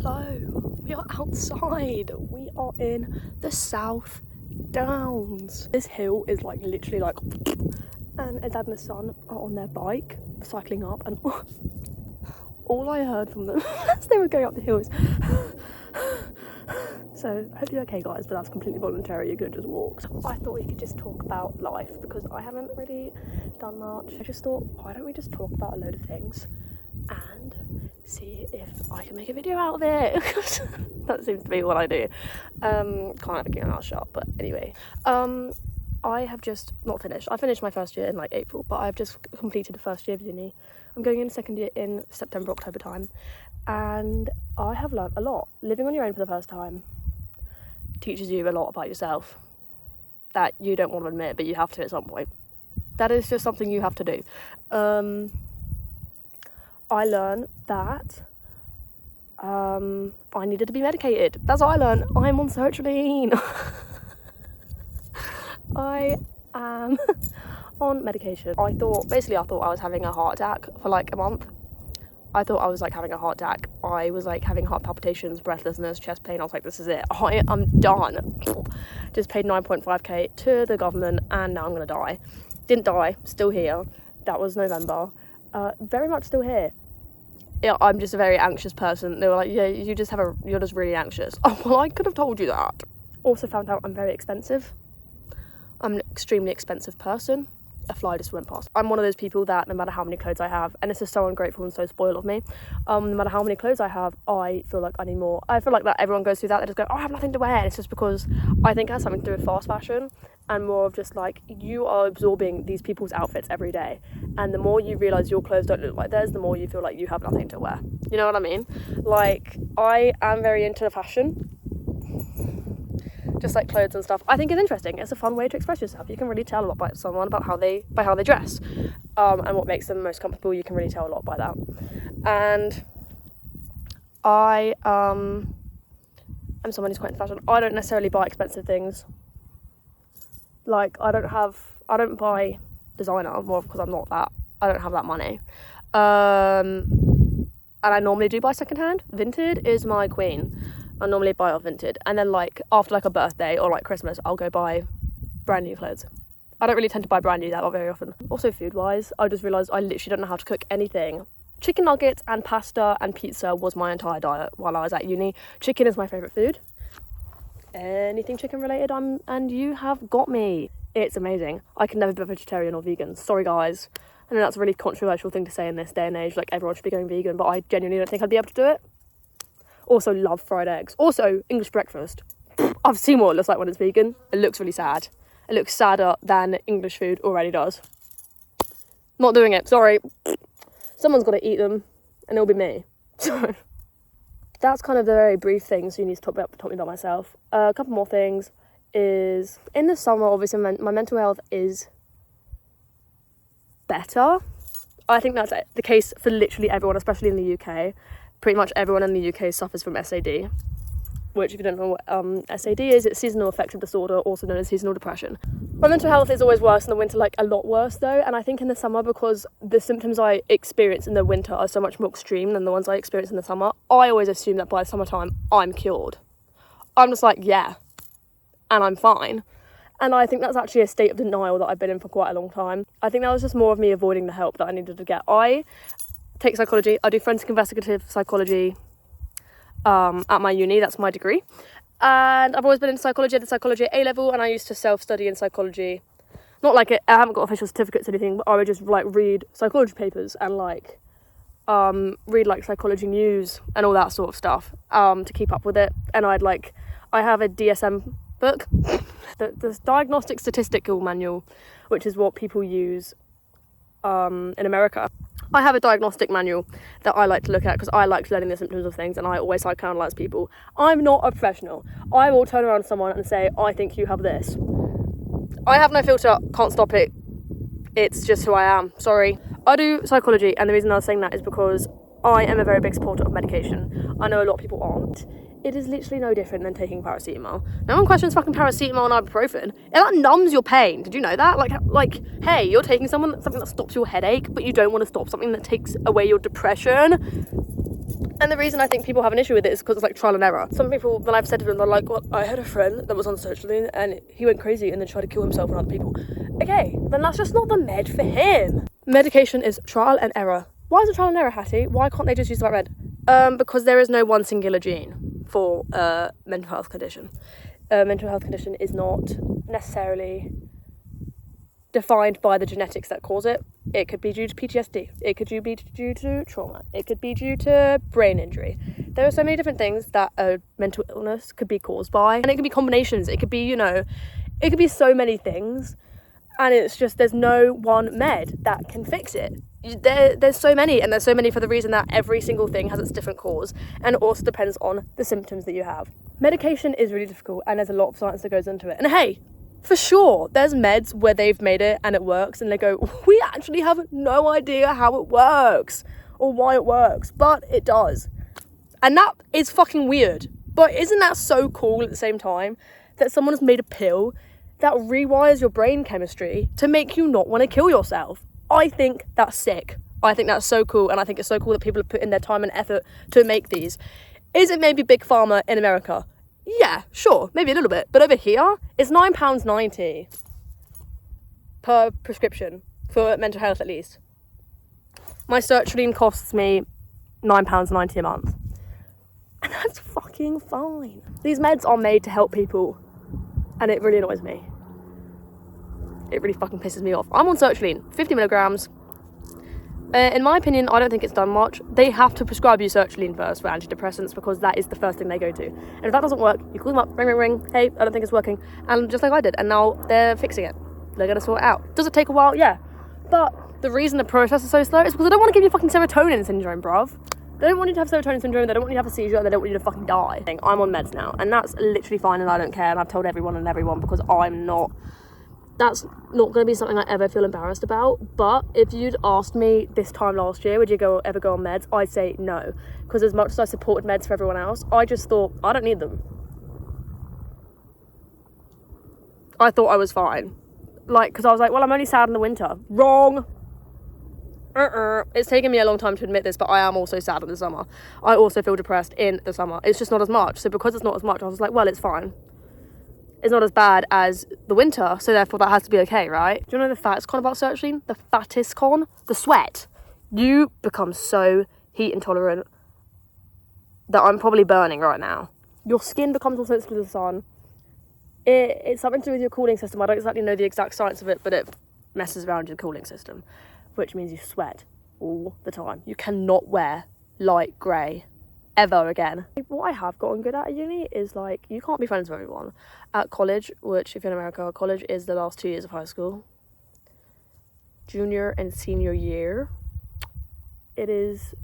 Hello, we are outside. We are in the South Downs. This hill is like literally like, and a dad and a son are on their bike cycling up, and all I heard from them as they were going up the hill is so I hope you're okay, guys, but that's completely voluntary. You could just walk. I thought we could just talk about life because I haven't really done much. I just thought, why don't we just talk about a load of things and see if I can make a video out of it. That seems to be what I do. Can't have a game out shop, but anyway. I have just not finished. I finished my first year in like April, but I've just completed the first year of uni. I'm going in second year in September, October time, and I have learnt a lot. Living on your own for the first time teaches you a lot about yourself that you don't want to admit, but you have to at some point. That is just something you have to do. I learned that I needed to be medicated. That's what I learned. I'm on sertraline. I am on medication. I thought I was having a heart attack for like a month. I thought I was like having a heart attack. I was like having heart palpitations, breathlessness, chest pain. I was like, this is it. I am done. Just paid 9.5k to the government and now I'm gonna die. Didn't die, still here. That was November. Very much still here. Yeah, I'm just a very anxious person. They were like, yeah, you're just really anxious. Oh, well, I could have told you that. Also found out I'm very expensive. I'm an extremely expensive person. A fly just went past. I'm one of those people that no matter how many clothes I have, and this is so ungrateful and so spoiled of me, no matter how many clothes I have, I feel like I need more. I feel like that everyone goes through that. They just go, oh, I have nothing to wear. And it's just because I think it has something to do with fast fashion and more of just like you are absorbing these people's outfits every day. And the more you realise your clothes don't look like theirs, the more you feel like you have nothing to wear. You know what I mean? Like, I am very into fashion. Just like clothes and stuff. I think it's interesting. It's a fun way to express yourself. You can really tell a lot by someone about how they dress, and what makes them most comfortable. You can really tell a lot by that. And I am someone who's quite into fashion. I don't necessarily buy expensive things. Like I don't buy designer, more because I'm not that. I don't have that money. And I normally do buy secondhand. Vinted is my queen. I normally buy off Vinted, and then like after like a birthday or like Christmas, I'll go buy brand new clothes. I don't really tend to buy brand new that very often. Also food wise, I just realised I literally don't know how to cook anything. Chicken nuggets and pasta and pizza was my entire diet while I was at uni. Chicken is my favourite food. Anything chicken related, and you have got me. It's amazing. I can never be vegetarian or vegan. Sorry guys. I know that's a really controversial thing to say in this day and age, like everyone should be going vegan, but I genuinely don't think I'd be able to do it. Also love fried eggs. Also English breakfast. I've seen what it looks like when it's vegan. It looks really sad. It looks sadder than English food already does. Not doing it, sorry. Someone's got to eat them, and it'll be me. So that's kind of the very brief things you need to talk me about myself. A couple more things is, in the summer, obviously my mental health is better. I think that's the case for literally everyone, especially in the UK. Pretty much everyone in the UK suffers from SAD, which, if you don't know what SAD is, it's seasonal affective disorder, also known as seasonal depression. My mental health is always worse in the winter, like a lot worse though, and I think in the summer, because the symptoms I experience in the winter are so much more extreme than the ones I experience in the summer, I always assume that by the summertime, I'm cured. I'm just like, yeah, and I'm fine. And I think that's actually a state of denial that I've been in for quite a long time. I think that was just more of me avoiding the help that I needed to get. I take psychology. I do forensic investigative psychology at my uni. That's my degree. And I've always been in psychology. I did psychology at A-level, and I used to self-study in psychology. Not like I haven't got official certificates or anything, but I would just like read psychology papers and like read like psychology news and all that sort of stuff to keep up with it. And I have a DSM book, the Diagnostic Statistical Manual, which is what people use in America. I have a diagnostic manual that I like to look at because I like learning the symptoms of things, and I always psychoanalyze people. I'm not a professional. I will turn around to someone and say, I think you have this. I have no filter, can't stop it. It's just who I am, sorry. I do psychology, and the reason I was saying that is because I am a very big supporter of medication. I know a lot of people aren't. It is literally no different than taking paracetamol. No one questions fucking paracetamol and ibuprofen. That numbs your pain. Did you know that? Like, hey, you're taking something that stops your headache, but you don't want to stop something that takes away your depression. And the reason I think people have an issue with it is because it's like trial and error. Some people, when I've said to them, they're like, well, I had a friend that was on sertraline and he went crazy and then tried to kill himself and other people. Okay, then that's just not the med for him. Medication is trial and error. Why is it trial and error, Hattie? Why can't they just use the right med? Because there is no one singular gene for a mental health condition. A mental health condition is not necessarily defined by the genetics that cause it. It could be due to PTSD. It could be due to trauma. It could be due to brain injury. There are so many different things that a mental illness could be caused by. And it could be combinations. It could be, it could be so many things. And it's just, there's no one med that can fix it. There's so many, and there's so many for the reason that every single thing has its different cause, and it also depends on the symptoms that you have. Medication is really difficult, and there's a lot of science that goes into it. And hey, for sure, there's meds where they've made it and it works, and they go, we actually have no idea how it works or why it works, but it does. And that is fucking weird. But isn't that so cool at the same time that someone has made a pill that rewires your brain chemistry to make you not want to kill yourself? I think that's sick. I think that's so cool, and I think it's so cool that people have put in their time and effort to make these. Is it maybe big pharma in America? Yeah, sure, maybe a little bit. But over here, it's £9.90 per prescription, for mental health at least. My sertraline costs me £9.90 a month. And that's fucking fine. These meds are made to help people, and it really annoys me. It really fucking pisses me off. I'm on sertraline, 50 milligrams. In my opinion, I don't think it's done much. They have to prescribe you sertraline first for antidepressants because that is the first thing they go to. And if that doesn't work, you call them up, ring, ring, ring. Hey, I don't think it's working. And just like I did. And now they're fixing it. They're going to sort it out. Does it take a while? Yeah. But the reason the process is so slow is because they don't want to give you fucking serotonin syndrome, bruv. They don't want you to have serotonin syndrome. They don't want you to have a seizure. And they don't want you to fucking die. I'm on meds now. And that's literally fine, and I don't care. And I've told everyone because that's not going to be something I ever feel embarrassed about. But if you'd asked me this time last year, would you ever go on meds? I'd say no. Because as much as I supported meds for everyone else, I just thought, I don't need them. I thought I was fine. Because I was like, well, I'm only sad in the winter. Wrong. It's taken me a long time to admit this, but I am also sad in the summer. I also feel depressed in the summer. It's just not as much. So because it's not as much, I was like, well, it's fine. It's not as bad as the winter, so therefore that has to be okay, right? Do you know the fattest con about sertraline? The fattest con? The sweat. You become so heat intolerant that I'm probably burning right now. Your skin becomes more sensitive to the sun. It's something to do with your cooling system. I don't exactly know the exact science of it, but it messes around your cooling system, which means you sweat all the time. You cannot wear light grey ever again. What I have gotten good at uni is you can't be friends with everyone. At college, which if you're in America, college is the last 2 years of high school. Junior and senior year. It is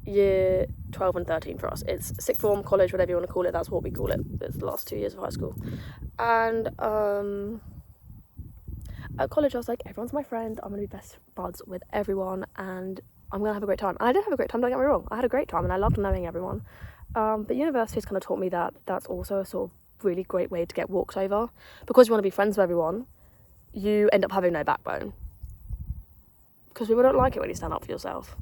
year 12 and 13 for us. It's sixth form, college, whatever you want to call it, that's what we call it. It's the last 2 years of high school. And at college I was like, everyone's my friend, I'm going to be best buds with everyone, and I'm going to have a great time. And I did have a great time, don't get me wrong. I had a great time and I loved knowing everyone. But university's kind of taught me that that's also a sort of really great way to get walked over. Because you want to be friends with everyone, you end up having no backbone. Because people don't like it when you stand up for yourself.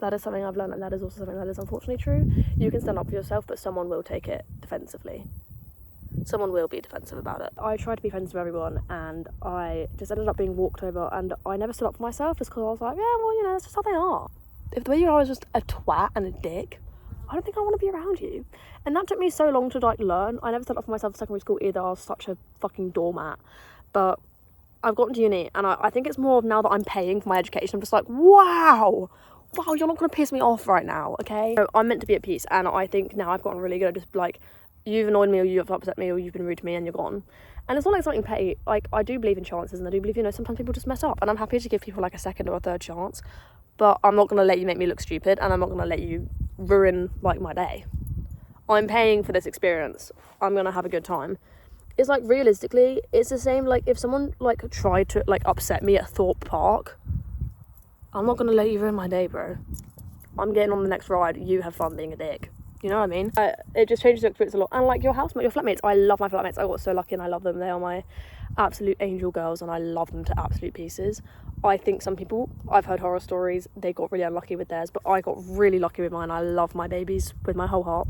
That is something I've learned, and that is also something that is unfortunately true. You can stand up for yourself, but someone will take it defensively. Someone will be defensive about it. I tried to be friends with everyone, and I just ended up being walked over, and I never stood up for myself just because I was like, yeah, well, that's just how they are. If the way you are is just a twat and a dick, I don't think I want to be around you. And that took me so long to learn. I never stood up for myself in secondary school either. I was such a fucking doormat. But I've gotten to uni, and I think it's more of now that I'm paying for my education, I'm just like, wow, you're not going to piss me off right now, okay? So I'm meant to be at peace, and I think now I've gotten really good at just you've annoyed me, or you've upset me, or you've been rude to me, and you're gone. And it's not something petty. I do believe in chances, and I do believe, sometimes people just mess up, and I'm happy to give people a second or a third chance, but I'm not going to let you make me look stupid, and I'm not going to let you ruin my day. I'm paying for this experience. I'm going to have a good time. It's realistically, it's the same if someone tried to upset me at Thorpe Park, I'm not going to let you ruin my day, bro. I'm getting on the next ride. You have fun being a dick. You know what I mean? It just changes your experience a lot. And like your housemate, your flatmates, I love my flatmates. I got so lucky and I love them. They are my absolute angel girls and I love them to absolute pieces. I think some people, I've heard horror stories, they got really unlucky with theirs, but I got really lucky with mine. I love my babies with my whole heart.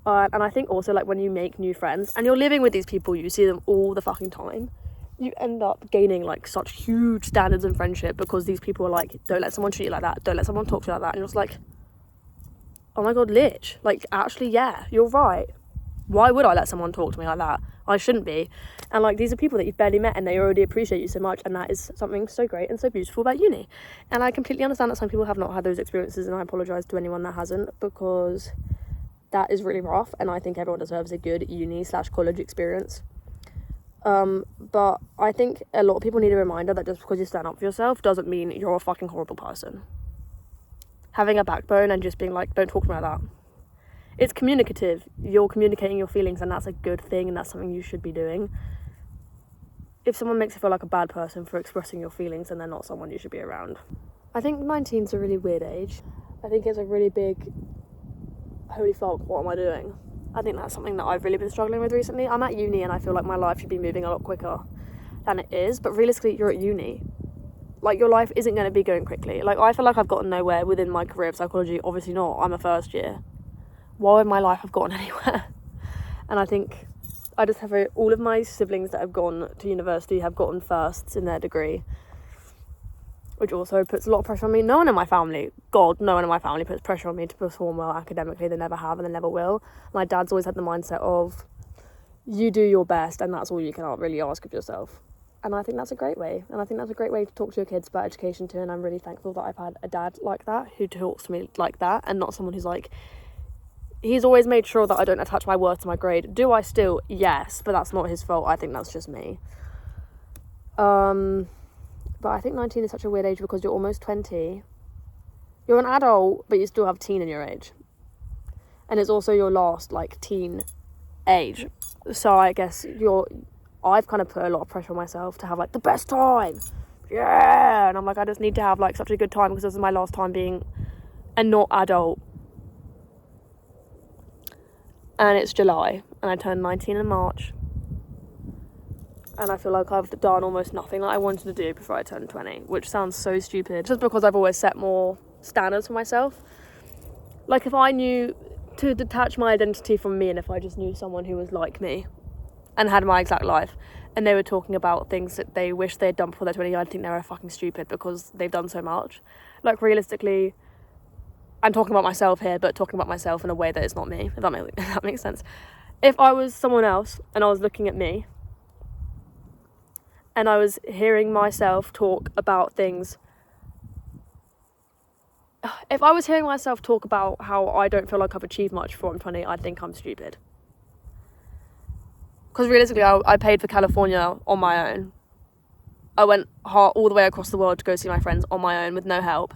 And I think also, like, when you make new friends and you're living with these people, you see them all the fucking time, you end up gaining like such huge standards in friendship because these people are like, don't let someone treat you like that, don't let someone talk to you like that. And you're just like, oh my god, lich, like, actually, yeah, you're right. Why would I let someone talk to me like that? I shouldn't be. And like, these are people that you've barely met and they already appreciate you so much, and that is something so great and so beautiful about uni. And I completely understand that some people have not had those experiences, and I apologise to anyone that hasn't, because that is really rough, and I think everyone deserves a good uni/college experience. But I think a lot of people need a reminder that just because you stand up for yourself doesn't mean you're a fucking horrible person. Having a backbone and just being like, don't talk to me like that. It's communicative. You're communicating your feelings, and that's a good thing, and that's something you should be doing. If someone makes you feel like a bad person for expressing your feelings, then they're not someone you should be around. I think 19 is a really weird age. I think it's a really big, holy fuck, what am I doing? I think that's something that I've really been struggling with recently. I'm at uni and I feel like my life should be moving a lot quicker than it is, but realistically, you're at uni. Like, your life isn't going to be going quickly. Like, I feel like I've gotten nowhere within my career of psychology. Obviously not. I'm a first year. Why would my life have gotten anywhere? And I think I just have all of my siblings that have gone to university have gotten firsts in their degree, which also puts a lot of pressure on me. No one in my family puts pressure on me to perform well academically. They never have and they never will. My dad's always had the mindset of, you do your best and that's all you can really ask of yourself. And I think that's a great way. And I think that's a great way to talk to your kids about education too. And I'm really thankful that I've had a dad like that, who talks to me like that, and not someone who's like, he's always made sure that I don't attach my worth to my grade. Do I still? Yes, but that's not his fault. I think that's just me. But I think 19 is such a weird age because you're almost 20. You're an adult, but you still have teen in your age. And it's also your last, like, teen age. So I guess I've kind of put a lot of pressure on myself to have, like, the best time. Yeah! And I'm like, I just need to have, like, such a good time because this is my last time being a not adult. And it's July, and I turned 19 in March. And I feel like I've done almost nothing that I wanted to do before I turned 20, which sounds so stupid, just because I've always set more standards for myself. Like, if I knew to detach my identity from me, and if I just knew someone who was like me and had my exact life, and they were talking about things that they wish they'd done before they're 20, I'd think they were fucking stupid because they've done so much. Like, realistically, I'm talking about myself here, but talking about myself in a way that is not me, if that makes sense. If I was someone else and I was looking at me and I was hearing myself talk about things, if I was hearing myself talk about how I don't feel like I've achieved much before I'm 20, I'd think I'm stupid. Because realistically, I paid for California on my own. I went all the way across the world to go see my friends on my own with no help.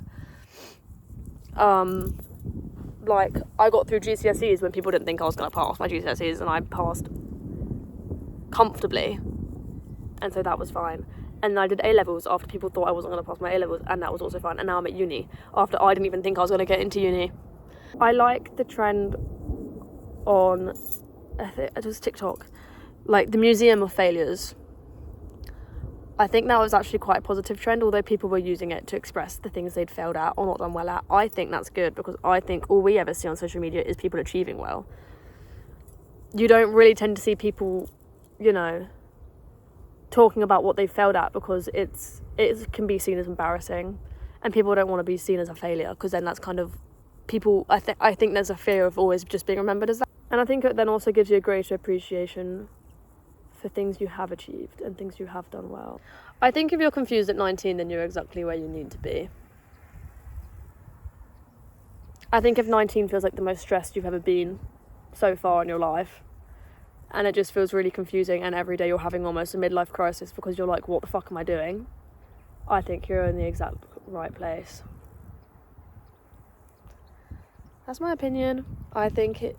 Like, I got through GCSEs when people didn't think I was going to pass my GCSEs, and I passed comfortably, and so that was fine. And I did A-levels after people thought I wasn't going to pass my A-levels, and that was also fine. And now I'm at uni after I didn't even think I was going to get into uni. I like the trend on, I think it was TikTok, like the Museum of Failures. I think that was actually quite a positive trend, although people were using it to express the things they'd failed at or not done well at. I think that's good, because I think all we ever see on social media is people achieving well. You don't really tend to see people, you know, talking about what they failed at, because it can be seen as embarrassing, and people don't want to be seen as a failure, because then that's kind of people. I think there's a fear of always just being remembered as that, and I think it then also gives you a greater appreciation for things you have achieved and things you have done well. I think if you're confused at 19, then you're exactly where you need to be. I think if 19 feels like the most stressed you've ever been so far in your life, and it just feels really confusing, and every day you're having almost a midlife crisis because you're like, what the fuck am I doing? I think you're in the exact right place. That's my opinion. I think I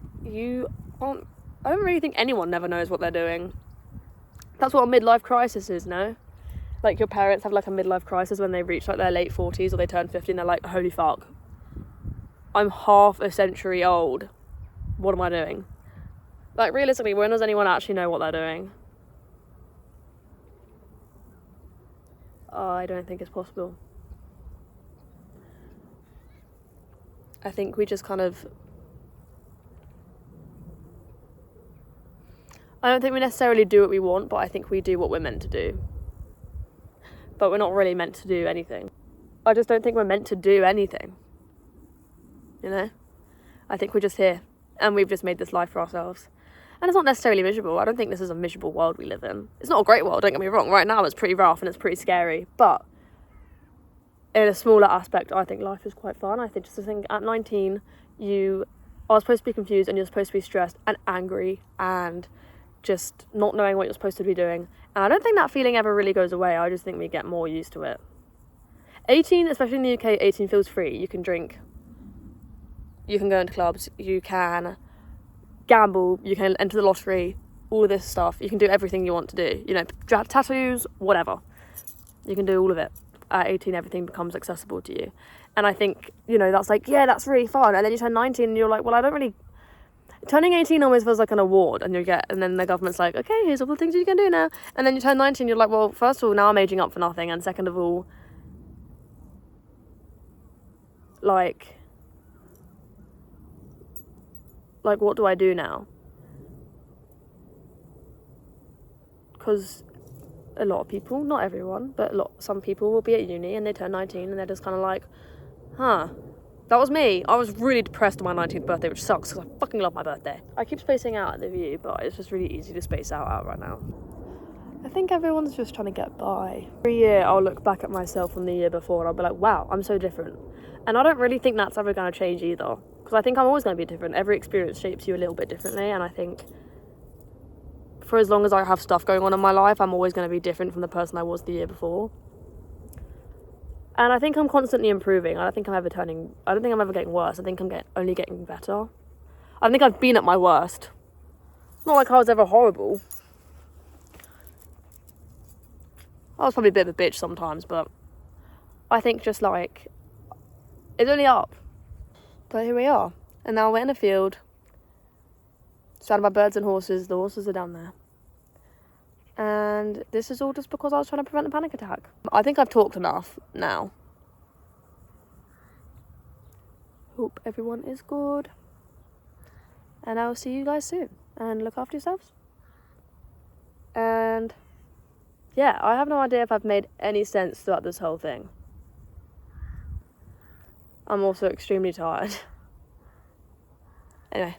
don't really think anyone never knows what they're doing. That's what a midlife crisis is, no? Like, your parents have like a midlife crisis when they reach like their late 40s or they turn 50 and they're like, holy fuck, I'm half a century old. what am I doing? Like, realistically, when does anyone actually know what they're doing? I don't think it's possible. I think we just kind of... I don't think we necessarily do what we want, but I think we do what we're meant to do. But we're not really meant to do anything. I just don't think we're meant to do anything. You know? I think we're just here, and we've just made this life for ourselves. And it's not necessarily miserable. I don't think this is a miserable world we live in. It's not a great world, don't get me wrong. Right now it's pretty rough and it's pretty scary. But in a smaller aspect, I think life is quite fun. I think at 19, you are supposed to be confused and you're supposed to be stressed and angry and just not knowing what you're supposed to be doing. And I don't think that feeling ever really goes away. I just think we get more used to it. 18, especially in the UK, 18 feels free. You can drink. You can go into clubs. You can gamble, you can enter the lottery, all of this stuff. You can do everything you want to do. You know, tattoos, whatever. You can do all of it. At 18, everything becomes accessible to you. And I think, you know, that's like, yeah, that's really fun. And then you turn 19 and you're like, well, I don't really... Turning 18 almost feels like an award, and then the government's like, okay, here's all the things you can do now. And then you turn 19, you're like, well, first of all, now I'm aging up for nothing. And second of all, like, what do I do now? Because a lot of people, not everyone, but some people will be at uni and they turn 19 and they're just kind of like, that was me. I was really depressed on my 19th birthday, which sucks because I fucking love my birthday. I keep spacing out at the view, but it's just really easy to space out right now. I think everyone's just trying to get by. Every year I'll look back at myself from the year before and I'll be like, wow, I'm so different. And I don't really think that's ever going to change either. Because I think I'm always going to be different. Every experience shapes you a little bit differently. And I think for as long as I have stuff going on in my life, I'm always going to be different from the person I was the year before. And I think I'm constantly improving. I don't think I'm ever getting worse. I think I'm only getting better. I think I've been at my worst. Not like I was ever horrible. I was probably a bit of a bitch sometimes, but I think just like, it's only up. But here we are. And now we're in a field, surrounded by birds and horses. The horses are down there. And this is all just because I was trying to prevent a panic attack. I think I've talked enough now. Hope everyone is good. And I will see you guys soon. And look after yourselves. And yeah, I have no idea if I've made any sense throughout this whole thing. I'm also extremely tired. Anyway.